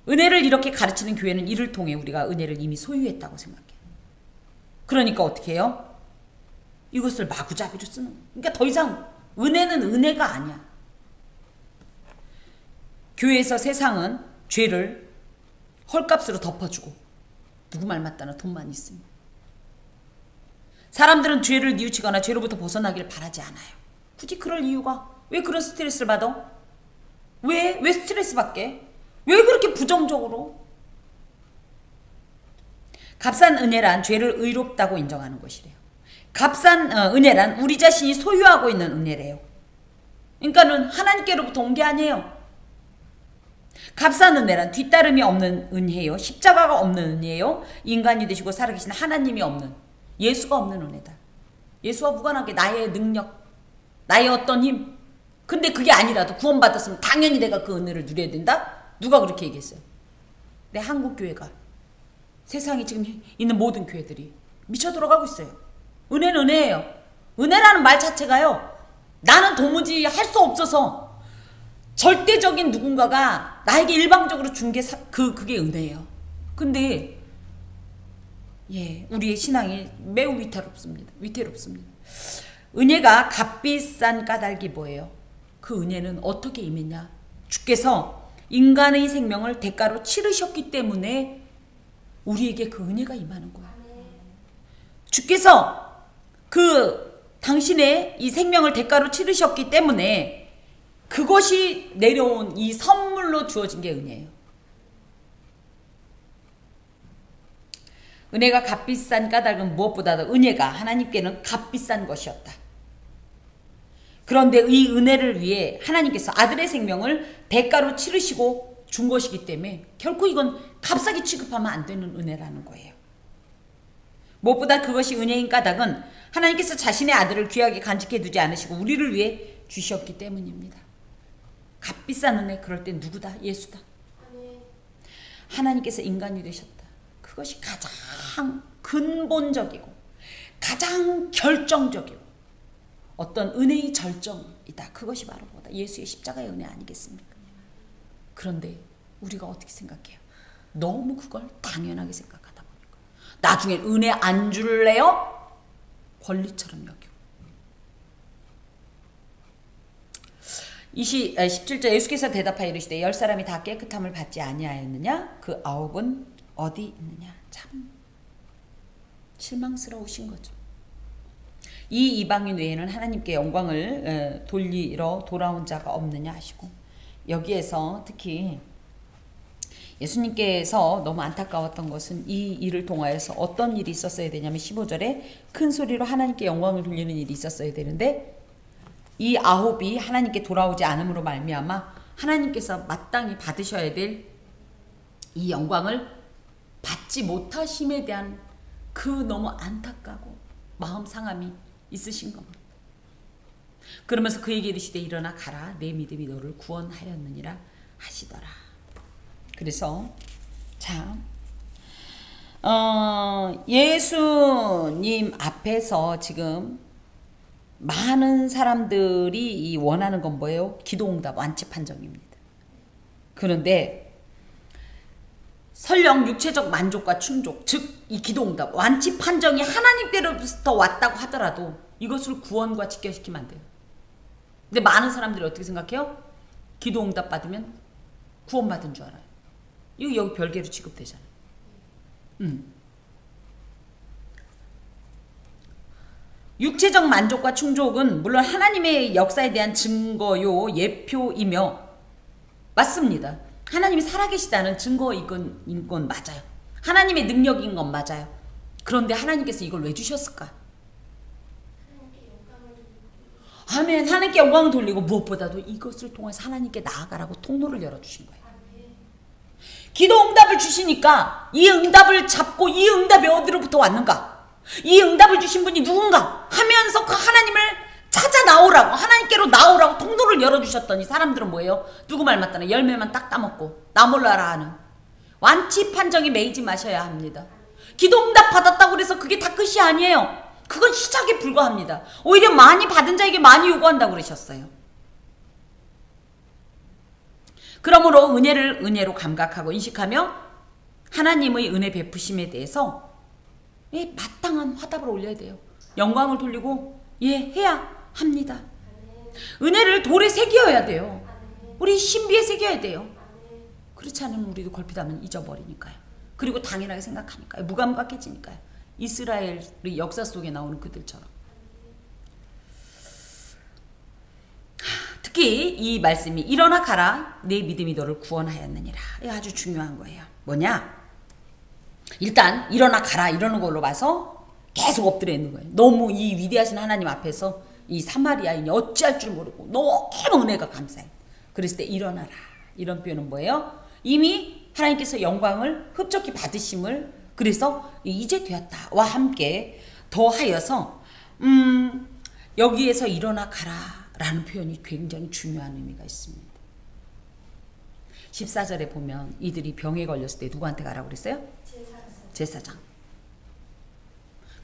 은혜를 이렇게 가르치는 교회는 이를 통해 우리가 은혜를 이미 소유했다고 생각해요. 그러니까 어떻게 해요? 이것을 마구잡이로 쓰는 거예요. 그러니까 더 이상 은혜는 은혜가 아니야. 교회에서 세상은 죄를 헐값으로 덮어주고 누구 말 맞다나 돈만 있으면, 사람들은 죄를 뉘우치거나 죄로부터 벗어나기를 바라지 않아요. 굳이 그럴 이유가, 왜 그런 스트레스를 받아? 왜 스트레스 받게? 왜 그렇게 부정적으로? 값싼 은혜란 죄를 의롭다고 인정하는 것이래요. 값싼 은혜란 우리 자신이 소유하고 있는 은혜래요. 그러니까는 하나님께로부터 온 게 아니에요. 값싼 은혜란 뒤따름이 없는 은혜요. 십자가가 없는 은혜요. 인간이 되시고 살아계신 하나님이 없는, 예수가 없는 은혜다. 예수와 무관하게 나의 능력, 나의 어떤 힘. 근데 그게 아니라도 구원받았으면 당연히 내가 그 은혜를 누려야 된다? 누가 그렇게 얘기했어요? 내 한국교회가, 세상에 지금 있는 모든 교회들이 미쳐 돌아가고 있어요. 은혜는 은혜예요. 은혜라는 말 자체가요, 나는 도무지 할 수 없어서 절대적인 누군가가 나에게 일방적으로 준 게 그게 은혜예요. 근데 우리의 신앙이 매우 위태롭습니다. 은혜가 값비싼 까닭이 뭐예요? 그 은혜는 어떻게 임했냐? 주께서 인간의 생명을 대가로 치르셨기 때문에 우리에게 그 은혜가 임하는 거예요. 주께서 당신의 이 생명을 대가로 치르셨기 때문에 그것이 내려온 이 선물로 주어진 게 은혜예요. 은혜가 값비싼 까닭은 무엇보다도 은혜가 하나님께는 값비싼 것이었다. 그런데 이 은혜를 위해 하나님께서 아들의 생명을 대가로 치르시고 준 것이기 때문에 결코 이건 값싸게 취급하면 안 되는 은혜라는 거예요. 무엇보다 그것이 은혜인 까닭은 하나님께서 자신의 아들을 귀하게 간직해 두지 않으시고 우리를 위해 주셨기 때문입니다. 값비싼 은혜, 그럴 땐 누구다? 예수다. 하나님께서 인간이 되셨다. 그것이 가장 근본적이고 가장 결정적이고 어떤 은혜의 절정이다. 그것이 바로 뭐다? 예수의 십자가의 은혜 아니겠습니까? 그런데 우리가 어떻게 생각해요? 너무 그걸 당연하게 생각하다 보니까 나중에 은혜 안 줄래요? 권리처럼 여기고. 17절 예수께서 대답하여 이르시되 10사람이 다 깨끗함을 받지 아니하였느냐? 그 9은 어디 있느냐? 참 실망스러우신 거죠. 이 이방인 외에는 하나님께 영광을 돌리러 돌아온 자가 없느냐 하시고, 여기에서 특히 예수님께서 너무 안타까웠던 것은 이 일을 통하여서 어떤 일이 있었어야 되냐면 15절에 큰 소리로 하나님께 영광을 돌리는 일이 있었어야 되는데 이 9이 하나님께 돌아오지 않음으로 말미암아 하나님께서 마땅히 받으셔야 될 이 영광을 받지 못하심에 대한 그 너무 안타까고 마음 상함이 있으신 겁니다. 그러면서 그에게 이르시되 일어나 가라, 내 믿음이 너를 구원하였느니라 하시더라. 그래서 예수님 앞에서 지금 많은 사람들이 원하는 건 뭐예요? 기도응답, 완치 판정입니다. 그런데 설령 육체적 만족과 충족, 즉 이 기도응답, 완치 판정이 하나님께로부터 왔다고 하더라도 이것을 구원과 직결시키면 안 돼요. 근데 많은 사람들이 어떻게 생각해요? 기도응답 받으면 구원받은 줄 알아요. 이거 여기 별개로 취급되잖아요. 육체적 만족과 충족은 물론 하나님의 역사에 대한 증거요, 예표이며 맞습니다. 하나님이 살아계시다는 증거인 건 맞아요. 하나님의 능력인 건 맞아요. 그런데 하나님께서 이걸 왜 주셨을까? 아멘. 하나님께 영광을 돌리고 무엇보다도 이것을 통해서 하나님께 나아가라고 통로를 열어주신 거예요. 기도 응답을 주시니까 이 응답을 잡고 이 응답이 어디로부터 왔는가? 이 응답을 주신 분이 누군가? 하면서 그 하나님을 찾아 나오라고, 하나님께로 나오라고 통로를 열어주셨더니 사람들은 뭐예요? 누구 말 맞다나 열매만 딱 따먹고 나 몰라라 하는 완치 판정에 매이지 마셔야 합니다. 기도 응답 받았다고 해서 그게 다 끝이 아니에요. 그건 시작에 불과합니다. 오히려 많이 받은 자에게 많이 요구한다고 그러셨어요. 그러므로 은혜를 은혜로 감각하고 인식하며 하나님의 은혜 베푸심에 대해서 마땅한 화답을 올려야 돼요. 영광을 돌리고 해야 합니다. 은혜를 돌에 새겨야 돼요. 우리 신비에 새겨야 돼요. 그렇지 않으면 우리도 걸핏하면 잊어버리니까요. 그리고 당연하게 생각하니까요. 무감각해지니까요. 이스라엘의 역사 속에 나오는 그들처럼. 특히 특히 이 말씀이 일어나 가라 내 믿음이 너를 구원하였느니라. 이거 아주 중요한 거예요. 뭐냐? 일단 일어나 가라 이러는 걸로 봐서 계속 엎드려 있는 거예요. 너무 이 위대하신 하나님 앞에서 이 사마리아인이 어찌할 줄 모르고 너무 은혜가 감사해. 그랬을 때 일어나라. 이런 표현은 뭐예요? 이미 하나님께서 영광을 흡족히 받으심을 그래서 이제 되었다와 함께 더하여서 여기에서 일어나 가라 라는 표현이 굉장히 중요한 의미가 있습니다. 14절에 보면 이들이 병에 걸렸을 때 누구한테 가라고 그랬어요? 제사장.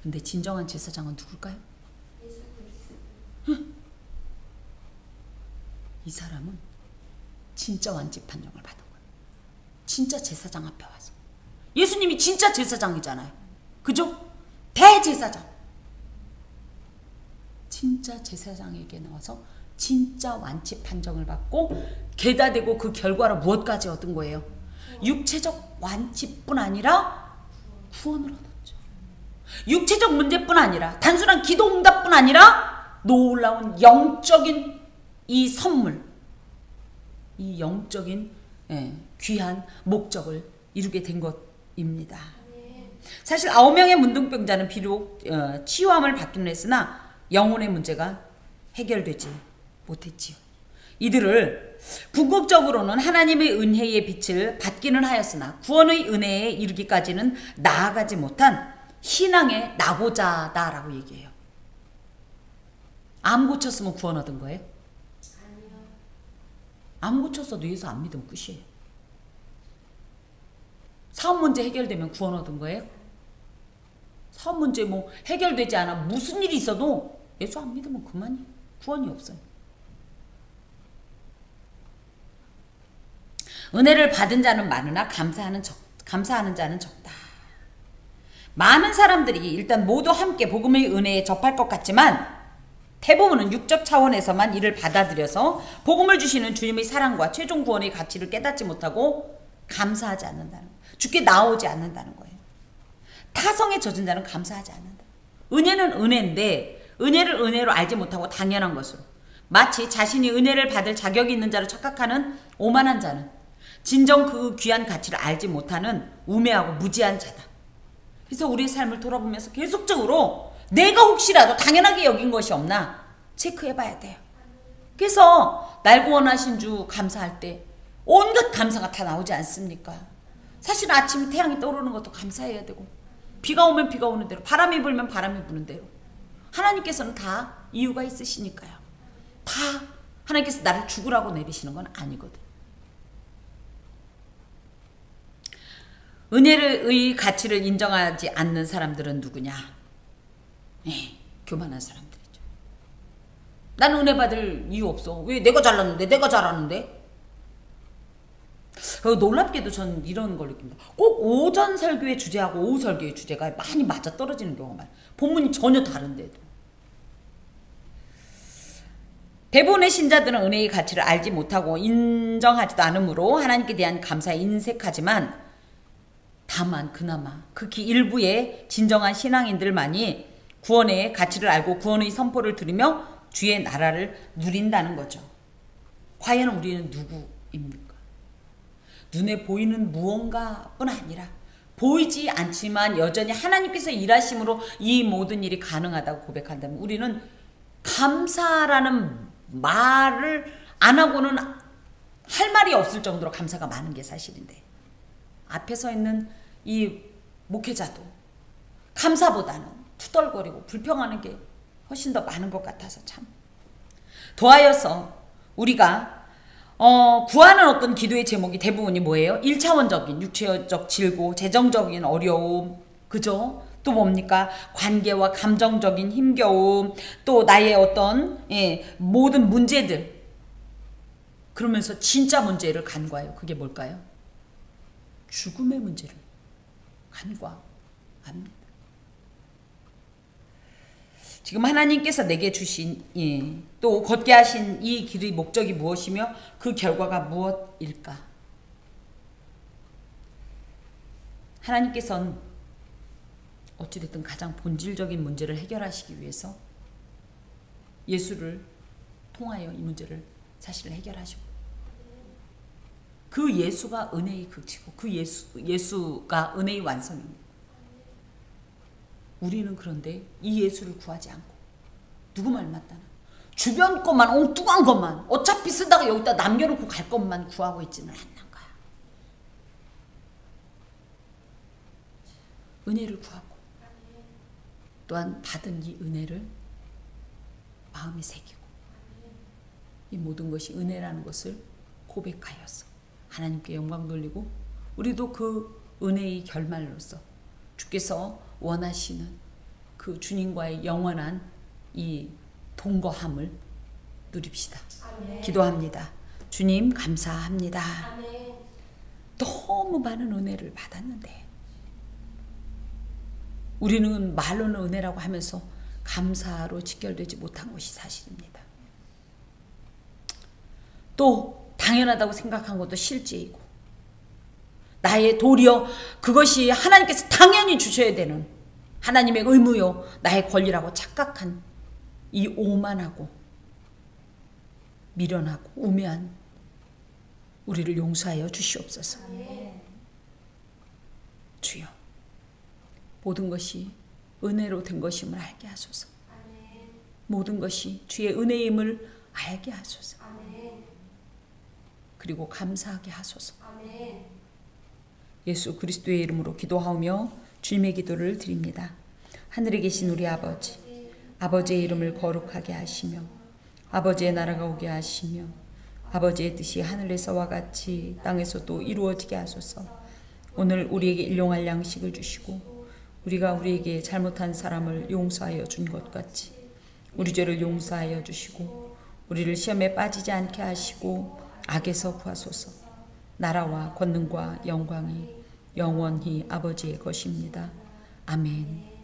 근데 진정한 제사장은 누굴까요? 이 사람은 진짜 완집 판정을 받은 거예요. 진짜 제사장 앞에 와서. 예수님이 진짜 제사장이잖아요. 그죠? 대제사장. 진짜 제사장에게 나와서 진짜 완치 판정을 받고 게다 대고 그 결과로 무엇까지 얻은 거예요? 육체적 완치뿐 아니라 구원을 얻었죠. 육체적 문제뿐 아니라 단순한 기도 응답뿐 아니라 놀라운 영적인 이 선물, 이 영적인 귀한 목적을 이루게 된 것입니다. 사실 9명의 문둥병자는 비록 치유함을 받기는 했으나 영혼의 문제가 해결되지 못했지요. 이들을 궁극적으로는 하나님의 은혜의 빛을 받기는 하였으나 구원의 은혜에 이르기까지는 나아가지 못한 신앙의 낙오자다라고 얘기해요. 암 고쳤으면 구원 얻은 거예요? 아니요. 암 고쳤어도 예수 안 믿으면 끝이에요. 사업 문제 해결되면 구원 얻은 거예요? 사업 문제 뭐 해결되지 않아 무슨 일이 있어도 예수 안 믿으면 그만이에요. 구원이 없어요. 은혜를 받은 자는 많으나 감사하는 자는 적다. 많은 사람들이 일단 모두 함께 복음의 은혜에 접할 것 같지만 대부분은 육적 차원에서만 이를 받아들여서 복음을 주시는 주님의 사랑과 최종 구원의 가치를 깨닫지 못하고 감사하지 않는다는 거예요. 주께 나오지 않는다는 거예요. 타성에 젖은 자는 감사하지 않는다. 은혜는 은혜인데 은혜를 은혜로 알지 못하고 당연한 것으로 마치 자신이 은혜를 받을 자격이 있는 자로 착각하는 오만한 자는 진정 그 귀한 가치를 알지 못하는 우매하고 무지한 자다. 그래서 우리의 삶을 돌아보면서 계속적으로 내가 혹시라도 당연하게 여긴 것이 없나 체크해 봐야 돼요. 그래서 날 구원하신 주 감사할 때 온갖 감사가 다 나오지 않습니까? 사실 아침에 태양이 떠오르는 것도 감사해야 되고 비가 오면 비가 오는 대로 바람이 불면 바람이 부는 대로 하나님께서는 다 이유가 있으시니까요. 다 하나님께서 나를 죽으라고 내리시는 건 아니거든. 은혜의 가치를 인정하지 않는 사람들은 누구냐? 교만한 사람들이죠. 나는 은혜 받을 이유 없어. 왜 내가 잘났는데? 내가 잘하는데? 놀랍게도 전 이런 걸 느낍니다. 꼭 오전 설교의 주제하고 오후 설교의 주제가 많이 맞아떨어지는 경우가 많아요. 본문이 전혀 다른데도. 대부분의 신자들은 은혜의 가치를 알지 못하고 인정하지도 않으므로 하나님께 대한 감사에 인색하지만 다만 그나마 극히 일부의 진정한 신앙인들만이 구원의 가치를 알고 구원의 선포를 들으며 주의 나라를 누린다는 거죠. 과연 우리는 누구입니까? 눈에 보이는 무언가뿐 아니라 보이지 않지만 여전히 하나님께서 일하심으로 이 모든 일이 가능하다고 고백한다면 우리는 감사라는 말을 안 하고는 할 말이 없을 정도로 감사가 많은 게 사실인데 앞에 서 있는 이 목회자도 감사보다는 투덜거리고 불평하는 게 훨씬 더 많은 것 같아서 참. 더하여서 우리가 구하는 어떤 기도의 제목이 대부분이 뭐예요? 1차원적인 육체적 질고 재정적인 어려움, 그죠? 또 뭡니까? 관계와 감정적인 힘겨움, 또 나의 어떤 모든 문제들. 그러면서 진짜 문제를 간과해요. 그게 뭘까요? 죽음의 문제를 간과합니다. 지금 하나님께서 내게 주신 또 걷게 하신 이 길의 목적이 무엇이며 그 결과가 무엇일까? 하나님께서는 어찌됐든 가장 본질적인 문제를 해결하시기 위해서 예수를 통하여 이 문제를 사실을 해결하시고, 그 예수가 은혜의 극치고 그 예수가 은혜의 완성입니다. 우리는 그런데 이 예수를 구하지 않고 누구 말 맞다나 주변 것만, 엉뚱한 것만, 어차피 쓰다가 여기다 남겨놓고 갈 것만 구하고 있지는 않는 거야. 은혜를 구하고 또한 받은 이 은혜를 마음에 새기고 이 모든 것이 은혜라는 것을 고백하여서 하나님께 영광 돌리고, 우리도 그 은혜의 결말로서 주께서 원하시는 그 주님과의 영원한 이 동거함을 누립시다. 아멘. 기도합니다. 주님 감사합니다. 아멘. 너무 많은 은혜를 받았는데 우리는 말로는 은혜라고 하면서 감사로 직결되지 못한 것이 사실입니다. 또 당연하다고 생각한 것도 실제이고, 나의 도리여 그것이 하나님께서 당연히 주셔야 되는 하나님의 의무요 나의 권리라고 착각한 이 오만하고 미련하고 우매한 우리를 용서하여 주시옵소서. 아멘. 주여, 모든 것이 은혜로 된 것임을 알게 하소서. 아멘. 모든 것이 주의 은혜임을 알게 하소서. 아멘. 그리고 감사하게 하소서. 아멘. 예수 그리스도의 이름으로 기도하며 주님의 기도를 드립니다. 하늘에 계신 우리 아버지, 아버지의 이름을 거룩하게 하시며 아버지의 나라가 오게 하시며 아버지의 뜻이 하늘에서와 같이 땅에서도 이루어지게 하소서. 오늘 우리에게 일용할 양식을 주시고 우리가 우리에게 잘못한 사람을 용서하여 준 것 같이 우리 죄를 용서하여 주시고 우리를 시험에 빠지지 않게 하시고 악에서 구하소서. 나라와 권능과 영광이 영원히 아버지의 것입니다. 아멘.